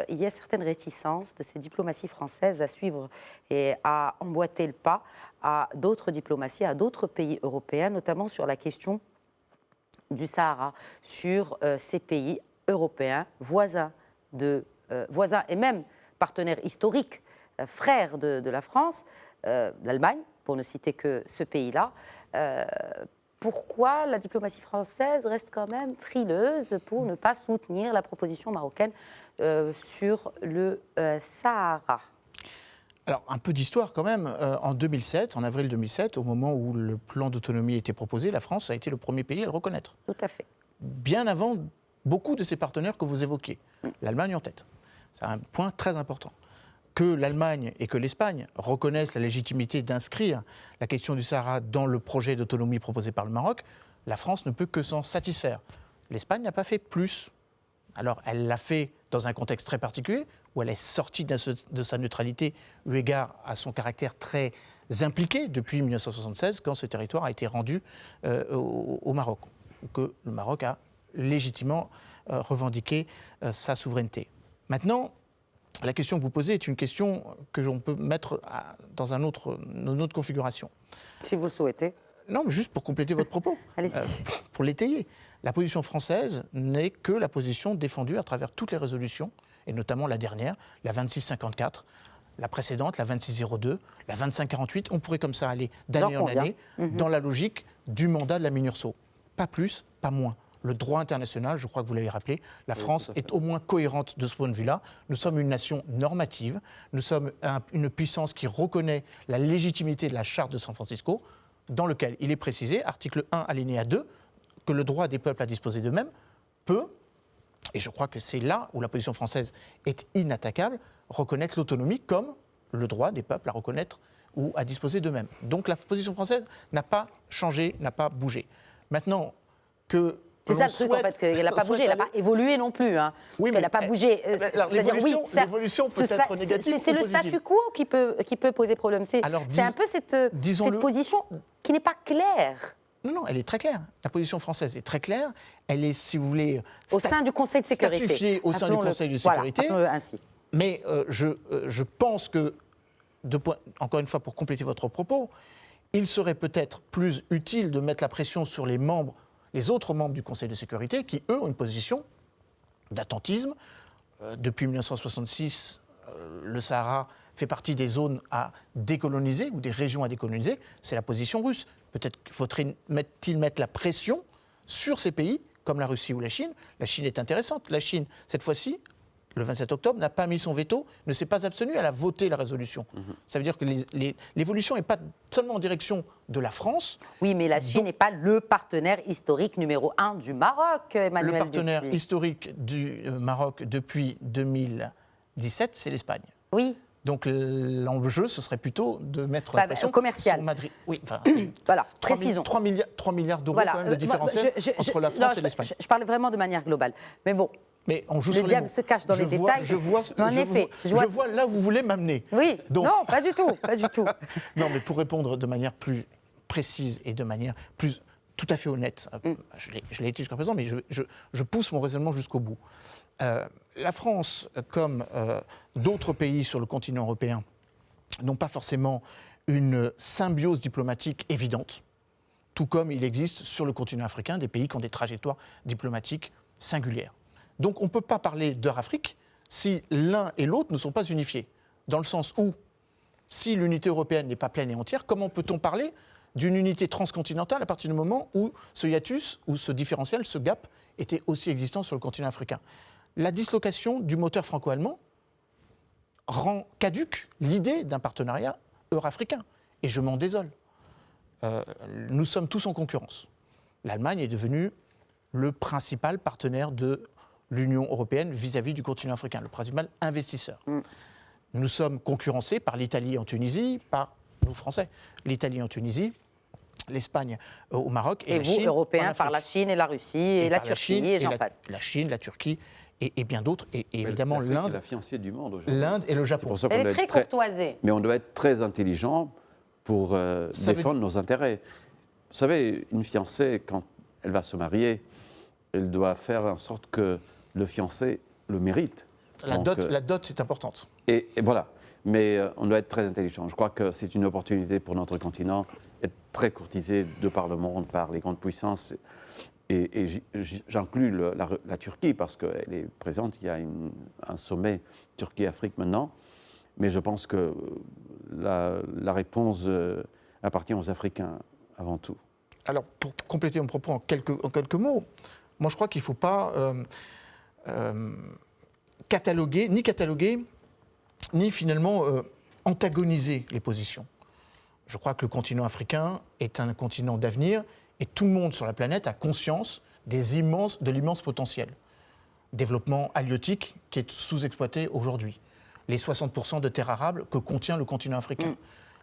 y a certaines réticences de cette diplomatie française à suivre et à emboîter le pas à d'autres diplomaties, à d'autres pays européens, notamment sur la question du Sahara, sur ces pays européens, voisins et même partenaires historiques, frères de la France, l'Allemagne, pour ne citer que ce pays-là. pourquoi la diplomatie française reste quand même frileuse pour ne pas soutenir la proposition marocaine sur le Sahara. Alors, un peu d'histoire quand même. En 2007, en avril 2007, au moment où le plan d'autonomie était proposé, la France a été le premier pays à le reconnaître. Tout à fait. Bien avant beaucoup de ces partenaires que vous évoquiez. L'Allemagne en tête. C'est un point très important. Que l'Allemagne et que l'Espagne reconnaissent la légitimité d'inscrire la question du Sahara dans le projet d'autonomie proposé par le Maroc, la France ne peut que s'en satisfaire. L'Espagne n'a pas fait plus. Alors, elle l'a fait dans un contexte très particulier, où elle est sortie de sa neutralité eu égard à son caractère très impliqué depuis 1976, quand ce territoire a été rendu au Maroc, que le Maroc a légitimement revendiqué sa souveraineté. Maintenant, la question que vous posez est une question que l'on peut mettre dans une autre configuration. Si vous le souhaitez. Non, mais juste pour compléter votre propos, Allez-y. pour l'étayer. La position française n'est que la position défendue à travers toutes les résolutions, et notamment la dernière, la 2654, la précédente, la 2602, la 2548. On pourrait comme ça aller d'année en année dans la logique du mandat de la MINURSO. Pas plus, pas moins. Le droit international, je crois que vous l'avez rappelé, la France est au moins cohérente de ce point de vue-là. Nous sommes une nation normative, nous sommes une puissance qui reconnaît la légitimité de la charte de San Francisco, dans lequel il est précisé, article 1, alinéa 2, que le droit des peuples à disposer d'eux-mêmes peut, et je crois que c'est là où la position française est inattaquable, reconnaître l'autonomie comme le droit des peuples à reconnaître ou à disposer d'eux-mêmes. Donc la position française n'a pas changé, n'a pas bougé. Maintenant que... C'est ça le truc, en fait, qu'elle n'a pas bougé, elle n'a pas évolué non plus. Hein. Oui, elle n'a pas bougé. C'est-à-dire, oui, l'évolution peut être négative ou c'est le statu quo qui peut poser problème. C'est un peu cette position qui n'est pas claire. Non, elle est très claire. La position française est très claire. Elle est, si vous voulez... Au sein du Conseil de sécurité. Statifiée au sein du Conseil de sécurité. Voilà, ainsi. Mais je pense que, encore une fois, pour compléter votre propos, il serait peut-être plus utile de mettre la pression sur les autres membres du Conseil de sécurité qui, eux, ont une position d'attentisme. Depuis 1966, le Sahara fait partie des zones à décoloniser ou des régions à décoloniser. C'est la position russe. Peut-être faudrait-il mettre la pression sur ces pays, comme la Russie ou la Chine. La Chine est intéressante. La Chine, cette fois-ci, le 27 octobre, n'a pas mis son veto, ne s'est pas abstenue, elle a voté la résolution. Ça veut dire que l'évolution n'est pas seulement en direction de la France. Oui, mais la Chine n'est pas le partenaire historique numéro 1 du Maroc, Emmanuel Le partenaire Dupuy. historique du Maroc depuis 2017, c'est l'Espagne. Oui. Donc l'enjeu, ce serait plutôt de mettre la pression commerciale. sur Madrid. Oui, enfin, voilà, précisons. 3 milliards d'euros quand même de différentiel entre la France et l'Espagne. Je parlais vraiment de manière globale. Mais bon, mais on joue le sur diable se cache dans les détails. Je vois là où vous voulez m'amener. Oui, donc, non, pas du tout, pas du tout. Non, mais pour répondre de manière plus précise et de manière plus tout à fait honnête, je l'ai été jusqu'à présent, mais je pousse mon raisonnement jusqu'au bout. La France, comme d'autres pays sur le continent européen, n'ont pas forcément une symbiose diplomatique évidente, tout comme il existe sur le continent africain des pays qui ont des trajectoires diplomatiques singulières. Donc on ne peut pas parler d'Eurafrique si l'un et l'autre ne sont pas unifiés, dans le sens où, si l'unité européenne n'est pas pleine et entière, comment peut-on parler d'une unité transcontinentale à partir du moment où ce hiatus, ou ce différentiel, ce gap, était aussi existant sur le continent africain? La dislocation du moteur franco-allemand rend caduque l'idée d'un partenariat euro-africain. Et je m'en désole. Nous sommes tous en concurrence. L'Allemagne est devenue le principal partenaire de l'Union européenne vis-à-vis du continent africain, le principal investisseur. Nous sommes concurrencés par l'Italie en Tunisie, par nous Français, l'Italie en Tunisie, l'Espagne au Maroc et la vous, Chine Européens, par la Chine et la Russie et la Turquie et j'en passe. La Chine, la Turquie et bien d'autres, et évidemment l'Inde. La fiancée du monde aujourd'hui. L'Inde et le Japon. Elle est très courtoisée. Mais on doit être très intelligent pour défendre nos intérêts. Vous savez, une fiancée, quand elle va se marier, elle doit faire en sorte que le fiancé le mérite. La dot, c'est importante. Et voilà. Mais on doit être très intelligent. Je crois que c'est une opportunité pour notre continent, être très courtisé de par le monde, par les grandes puissances. Et j'inclus la Turquie parce qu'elle est présente. Il y a un sommet Turquie-Afrique maintenant. Mais je pense que la réponse appartient aux Africains avant tout. Alors, pour compléter mon propos en quelques mots, moi je crois qu'il ne faut pas cataloguer, ni finalement antagoniser les positions. Je crois que le continent africain est un continent d'avenir et tout le monde sur la planète a conscience de l'immense potentiel. Développement halieutique qui est sous-exploité aujourd'hui. Les 60% de terres arables que contient le continent africain.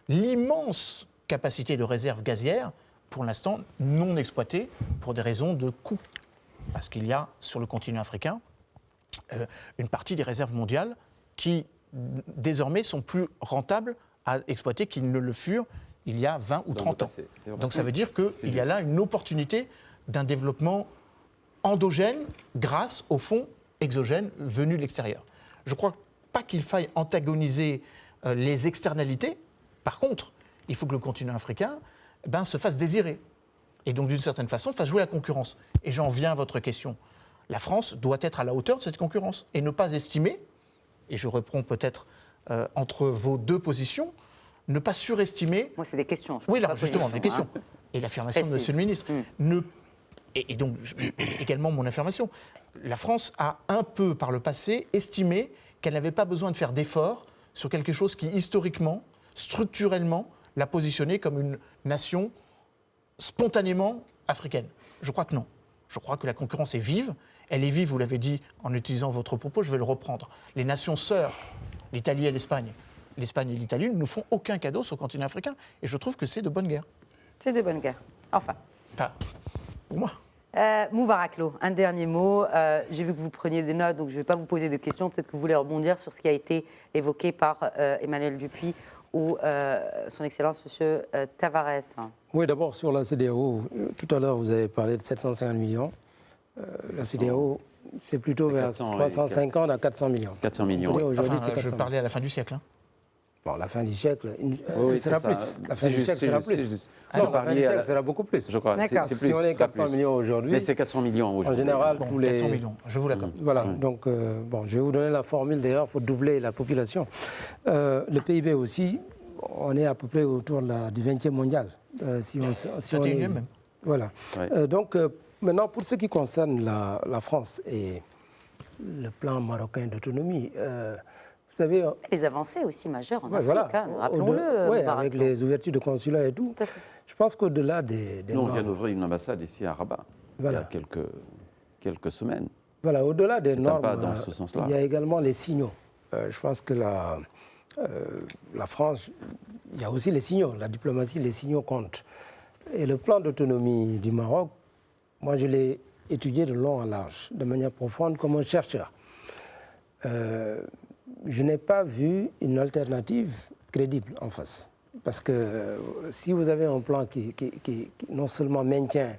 L'immense capacité de réserve gazière, pour l'instant non exploitée pour des raisons de coût. Parce qu'il y a sur le continent africain une partie des réserves mondiales qui désormais sont plus rentables à exploiter qu'ils ne le furent il y a 20 ou 30 ans. Donc ça veut dire qu'il y a là une opportunité d'un développement endogène grâce aux fonds exogènes venus de l'extérieur. Je ne crois pas qu'il faille antagoniser les externalités. Par contre, il faut que le continent africain se fasse désirer. Et donc, d'une certaine façon, fasse jouer la concurrence. Et j'en viens à votre question. La France doit être à la hauteur de cette concurrence et ne pas estimer, et je reprends peut-être entre vos deux positions, ne pas surestimer... Moi, c'est des questions. Oui, là, justement, des questions. Et l'affirmation de M. le ministre. Et donc, également mon affirmation. La France a un peu, par le passé, estimé qu'elle n'avait pas besoin de faire d'efforts sur quelque chose qui, historiquement, structurellement, l'a positionnée comme une nation spontanément africaine. Je crois que non. Je crois que la concurrence est vive. Elle est vive, vous l'avez dit en utilisant votre propos, je vais le reprendre. Les nations sœurs, l'Italie et l'Espagne et l'Italie ne nous font aucun cadeau sur le continent africain. Et je trouve que c'est de bonne guerre. C'est de bonne guerre. Enfin, pour moi. Moubarak Lo, un dernier mot. J'ai vu que vous preniez des notes, donc je ne vais pas vous poser de questions. Peut-être que vous voulez rebondir sur ce qui a été évoqué par Emmanuel Dupuy ou son Excellence M. Tavares. Oui, d'abord sur la CEDEAO. Tout à l'heure, vous avez parlé de 750 millions. La CEDEAO, c'est plutôt vers 350 à 400 millions. 400 millions. Aujourd'hui, je parlais à la fin du siècle. Bon, la fin du siècle, ce sera plus. La fin du siècle sera plus. Non, la fin du siècle sera beaucoup plus. Je crois. D'accord. C'est si on est 400 millions aujourd'hui. Mais c'est 400 millions aujourd'hui. En général, tous les 400 millions, je vous l'accorde. Voilà, donc je vais vous donner la formule d'ailleurs pour doubler la population. Le PIB aussi, on est à peu près autour du 20e mondial. 21e même. Voilà. Ouais. Donc maintenant, pour ce qui concerne la France et le plan marocain d'autonomie, vous savez... Les avancées aussi majeures en Afrique, voilà. Rappelons-le. Oui, avec les ouvertures de consulats et tout. Tout à fait. Je pense qu'au-delà des Nous, on vient d'ouvrir une ambassade ici à Rabat, Voilà. il y a quelques semaines. Voilà, au-delà des C'est un normes, pas dans ce sens-là. il y a également les signaux. Je pense que la France, il y a aussi les signaux. La diplomatie, les signaux comptent. Et le plan d'autonomie du Maroc, moi, je l'ai étudié de long en large, de manière profonde, comme un chercheur. Je n'ai pas vu une alternative crédible en face. Parce que si vous avez un plan qui non seulement maintient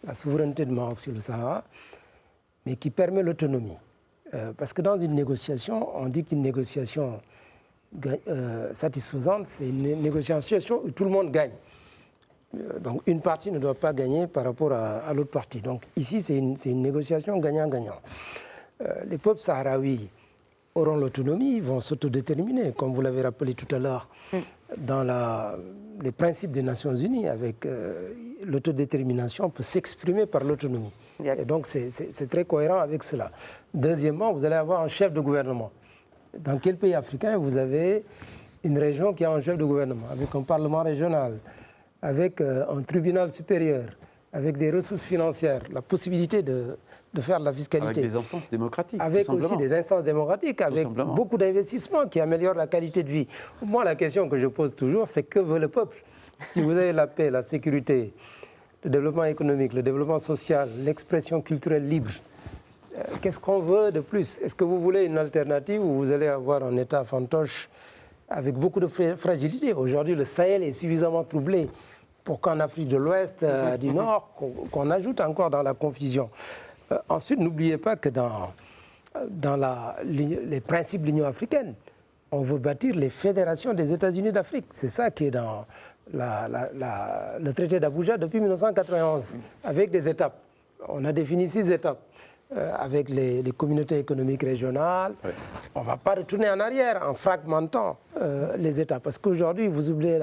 la souveraineté du Maroc sur le Sahara, mais qui permet l'autonomie. Parce que dans une négociation, on dit qu'une négociation satisfaisante, c'est une négociation où tout le monde gagne. Donc une partie ne doit pas gagner par rapport à l'autre partie. Donc ici, c'est une négociation gagnant-gagnant. Les peuples sahraouis auront l'autonomie, vont s'autodéterminer, comme vous l'avez rappelé tout à l'heure, dans les principes des Nations Unies, avec l'autodétermination peut s'exprimer par l'autonomie. Et donc c'est très cohérent avec cela. Deuxièmement, vous allez avoir un chef de gouvernement. Dans quel pays africain vous avez une région qui a un chef de gouvernement, avec un parlement régional, avec un tribunal supérieur, avec des ressources financières, la possibilité de faire de la fiscalité. Avec des instances démocratiques. Avec aussi des instances démocratiques, avec beaucoup d'investissements qui améliorent la qualité de vie. Moi, la question que je pose toujours, c'est que veut le peuple? Si vous avez la paix, la sécurité, le développement économique, le développement social, l'expression culturelle libre, qu'est-ce qu'on veut de plus? Est-ce que vous voulez une alternative où vous allez avoir un État fantoche avec beaucoup de fragilité? Aujourd'hui, le Sahel est suffisamment troublé pour qu'en Afrique de l'Ouest, du Nord, qu'on ajoute encore dans la confusion. Ensuite, n'oubliez pas que dans les principes de l'Union africaine, on veut bâtir les fédérations des États-Unis d'Afrique. C'est ça qui est dans le traité d'Abuja depuis 1991, avec des étapes. On a défini 6 étapes. Avec les communautés économiques régionales. Oui. On ne va pas retourner en arrière en fragmentant les États. Parce qu'aujourd'hui, vous oubliez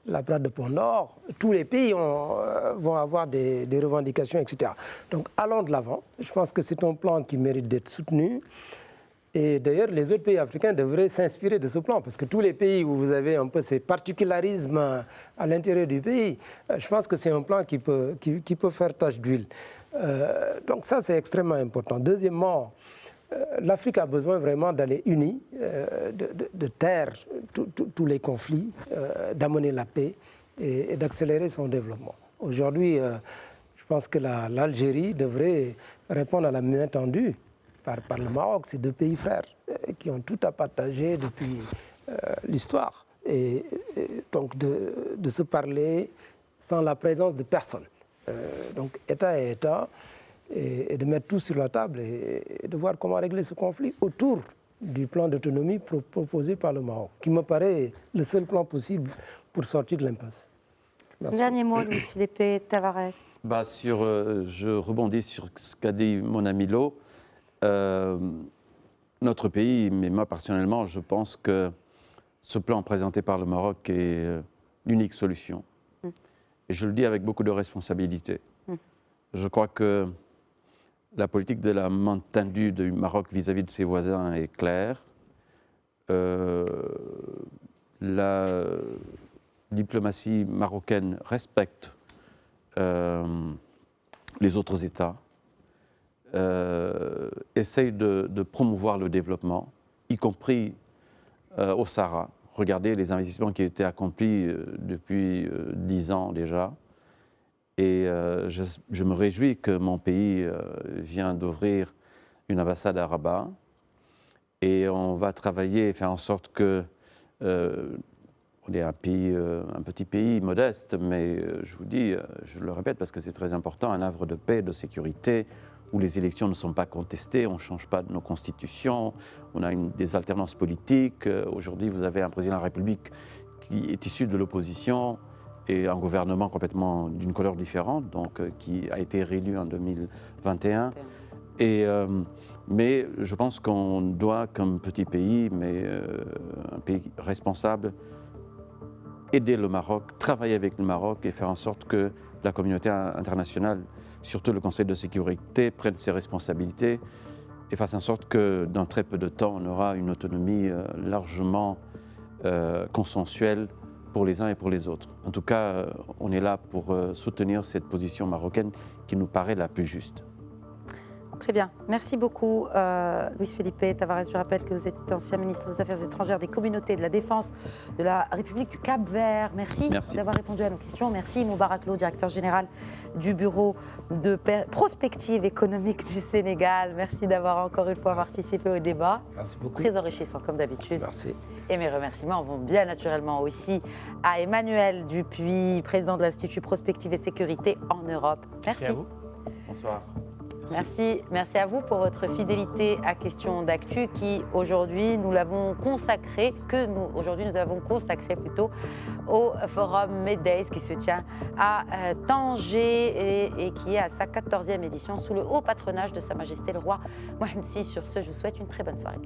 la Prade de Pont-Nord, tous les pays vont avoir des revendications, etc. Donc allons de l'avant. Je pense que c'est un plan qui mérite d'être soutenu. Et d'ailleurs, les autres pays africains devraient s'inspirer de ce plan, parce que tous les pays où vous avez un peu ces particularismes à l'intérieur du pays, je pense que c'est un plan qui peut faire tache d'huile. Donc ça, c'est extrêmement important. Deuxièmement, l'Afrique a besoin vraiment d'aller unie, de taire tous les conflits, d'amener la paix et d'accélérer son développement. Aujourd'hui, je pense que l'Algérie devrait répondre à la main tendue par le Maroc. C'est deux pays frères qui ont tout à partager depuis l'histoire. Et donc de se parler sans la présence de personne. Donc État et État, et de mettre tout sur la table et de voir comment régler ce conflit autour du plan d'autonomie proposé par le Maroc, qui me paraît le seul plan possible pour sortir de l'impasse. Merci. Dernier mot, Luis-Felipe Tavares. Je rebondis sur ce qu'a dit mon ami Lo. Notre pays, mais moi personnellement, je pense que ce plan présenté par le Maroc est l'unique solution. Et je le dis avec beaucoup de responsabilité. Je crois que la politique de la main tendue du Maroc vis-à-vis de ses voisins est claire. La diplomatie marocaine respecte les autres États, essaye de promouvoir le développement, y compris au Sahara. Regardez les investissements qui ont été accomplis depuis 10 ans déjà. Et je me réjouis que mon pays vient d'ouvrir une ambassade à Rabat. Et on va travailler et faire en sorte que on est un petit pays modeste, mais je vous dis, je le répète parce que c'est très important, un havre de paix, de sécurité, où les élections ne sont pas contestées, on ne change pas de nos constitutions, on a des alternances politiques. Aujourd'hui, vous avez un président de la République qui est issu de l'opposition et un gouvernement complètement d'une couleur différente, donc qui a été réélu en 2021. Mais je pense qu'on doit, comme petit pays, mais un pays responsable, aider le Maroc, travailler avec le Maroc et faire en sorte que la communauté internationale, surtout le Conseil de sécurité, prenne ses responsabilités et fasse en sorte que dans très peu de temps, on aura une autonomie largement consensuelle pour les uns et pour les autres. En tout cas, on est là pour soutenir cette position marocaine qui nous paraît la plus juste. Très bien. Merci beaucoup, Luis-Felipe Tavares. Je rappelle que vous êtes ancien ministre des Affaires étrangères, des communautés, de la défense de la République du Cap-Vert. Merci d'avoir répondu à nos questions. Merci, Moubarak Lo, directeur général du Bureau de prospective économique du Sénégal. Merci d'avoir encore une fois participé au débat. Merci beaucoup. Très enrichissant, comme d'habitude. Merci. Et mes remerciements vont bien naturellement aussi à Emmanuel Dupuis, président de l'Institut Prospective et Sécurité en Europe. Merci. À vous. Bonsoir. Merci à vous pour votre fidélité à Questions d'actu qui aujourd'hui nous avons consacré au Forum Medays qui se tient à Tanger et qui est à sa 14e édition sous le haut patronage de Sa Majesté le Roi Mohamed VI. Sur ce, je vous souhaite une très bonne soirée.